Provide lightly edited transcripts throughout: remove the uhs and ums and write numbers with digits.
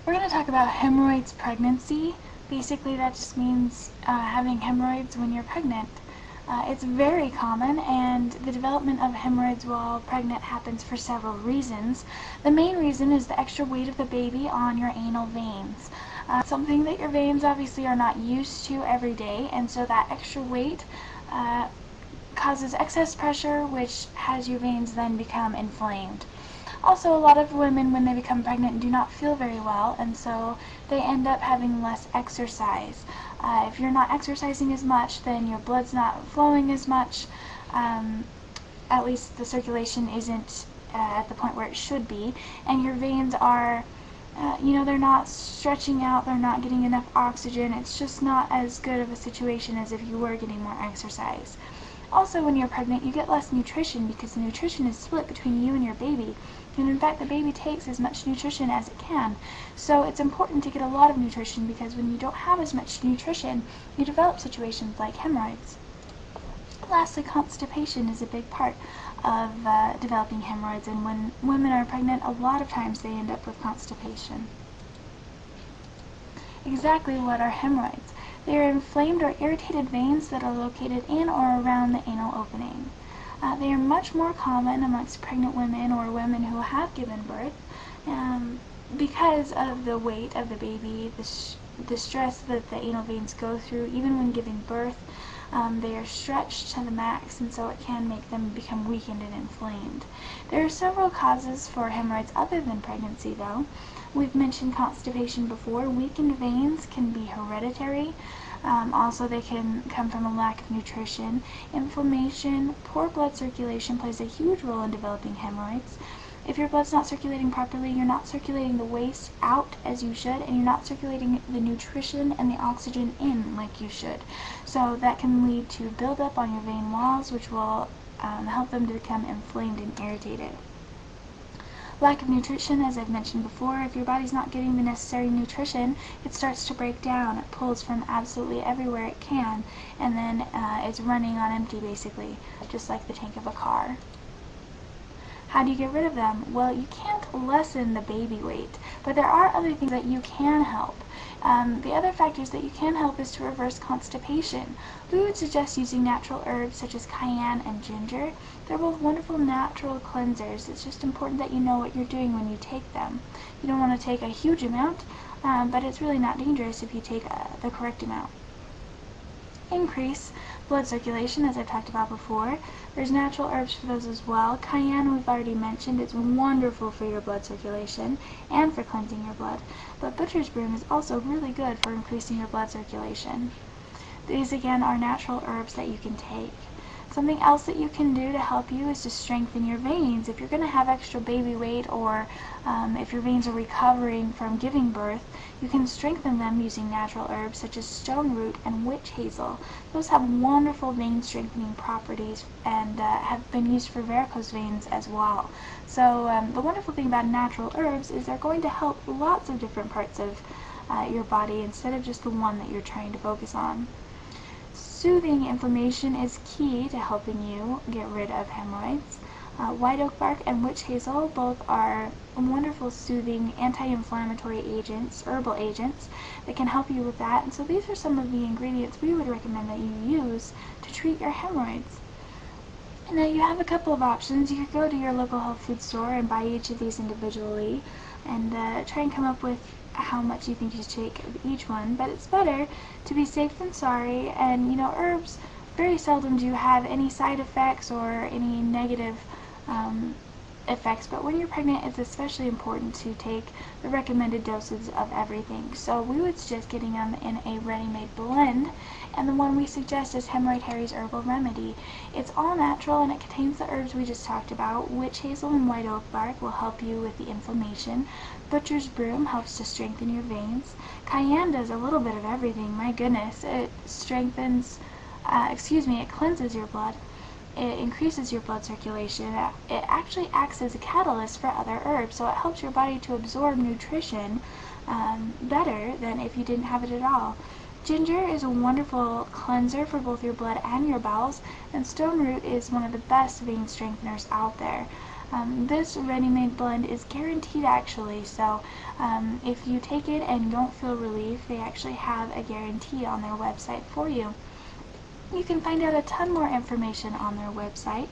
We're going to talk about hemorrhoids pregnancy. Basically, that just means having hemorrhoids when you're pregnant. It's very common, and the development of hemorrhoids while pregnant happens for several reasons. The main reason is the extra weight of the baby on your anal veins. Something that your veins obviously are not used to every day, and so that extra weight causes excess pressure, which has your veins then become inflamed. Also, a lot of women, when they become pregnant, do not feel very well, and so they end up having less exercise. If you're not exercising as much, then your blood's not flowing as much. At least the circulation isn't at the point where it should be, and your veins are, they're not stretching out, they're not getting enough oxygen. It's just not as good of a situation as if you were getting more exercise. Also, when you're pregnant, you get less nutrition because the nutrition is split between you and your baby. And in fact, the baby takes as much nutrition as it can. So it's important to get a lot of nutrition because when you don't have as much nutrition, you develop situations like hemorrhoids. Lastly, constipation is a big part of developing hemorrhoids, and when women are pregnant, a lot of times they end up with constipation. Exactly what are hemorrhoids? They are inflamed or irritated veins that are located in or around the anal opening. They are much more common amongst pregnant women or women who have given birth because of the weight of the baby, the stress that the anal veins go through even when giving birth. They are stretched to the max, and so it can make them become weakened and inflamed. There are several causes for hemorrhoids other than pregnancy, though. We've mentioned constipation before. Weakened veins can be hereditary. Also, they can come from a lack of nutrition. Inflammation, poor blood circulation plays a huge role in developing hemorrhoids. If your blood's not circulating properly, you're not circulating the waste out as you should, and you're not circulating the nutrition and the oxygen in like you should. So that can lead to buildup on your vein walls, which will help them to become inflamed and irritated. Lack of nutrition, as I've mentioned before, if your body's not getting the necessary nutrition, it starts to break down. It pulls from absolutely everywhere it can, and then it's running on empty, basically, just like the tank of a car. How do you get rid of them? Well, you can't lessen the baby weight, but there are other things that you can help. The other factors that you can help is to reverse constipation. We would suggest using natural herbs such as cayenne and ginger. They're both wonderful natural cleansers. It's just important that you know what you're doing when you take them. You don't want to take a huge amount, but it's really not dangerous if you take the correct amount. Increase blood circulation, as I've talked about before. There's natural herbs for those as well. Cayenne, we've already mentioned, it's wonderful for your blood circulation and for cleansing your blood. But butcher's broom is also really good for increasing your blood circulation. These, again, are natural herbs that you can take. Something else that you can do to help you is to strengthen your veins. If you're going to have extra baby weight, or if your veins are recovering from giving birth, you can strengthen them using natural herbs such as stone root and witch hazel. Those have wonderful vein strengthening properties and have been used for varicose veins as well. So the wonderful thing about natural herbs is they're going to help lots of different parts of your body instead of just the one that you're trying to focus on. Soothing inflammation is key to helping you get rid of hemorrhoids. White oak bark and witch hazel both are wonderful soothing anti-inflammatory agents, herbal agents, that can help you with that. And so these are some of the ingredients we would recommend that you use to treat your hemorrhoids. Now you have a couple of options. You could go to your local health food store and buy each of these individually and try and come up with how much you think you should take of each one, but it's better to be safe than sorry. And herbs very seldom do have any side effects or any negative effects, but when you're pregnant, it's especially important to take the recommended doses of everything. So we would suggest getting them in a ready-made blend, and the one we suggest is Hemorrhoid Harry's Herbal Remedy. It's all natural and it contains the herbs we just talked about. Witch hazel and white oak bark will help you with the inflammation. Butcher's broom helps to strengthen your veins. Cayenne does a little bit of everything. My goodness, it strengthens, it cleanses your blood. It increases your blood circulation. It actually acts as a catalyst for other herbs, so it helps your body to absorb nutrition better than if you didn't have it at all. Ginger is a wonderful cleanser for both your blood and your bowels, and stone root is one of the best vein strengtheners out there. This ready-made blend is guaranteed actually, so if you take it and don't feel relief, they actually have a guarantee on their website for you. You can find out a ton more information on their website.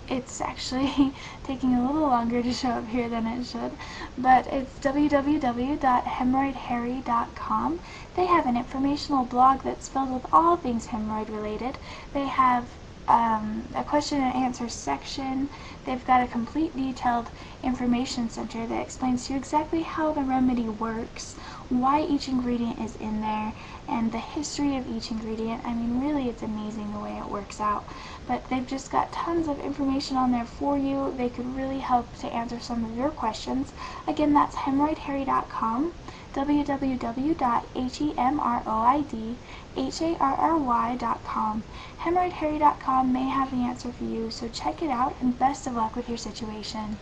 It's actually taking a little longer to show up here than it should, but it's www.hemorrhoidharry.com. They have an informational blog that's filled with all things hemorrhoid related. They have a question and answer section. They've got a complete detailed information center that explains to you exactly how the remedy works, why each ingredient is in there, and the history of each ingredient. I mean, really, it's amazing the way it works out. But they've just got tons of information on there for you. They could really help to answer some of your questions. Again, that's hemorrhoidharry.com, www.hemorrhoidharry.com. Hemorrhoidharry.com may have the answer for you, so check it out, and best of luck with your situation.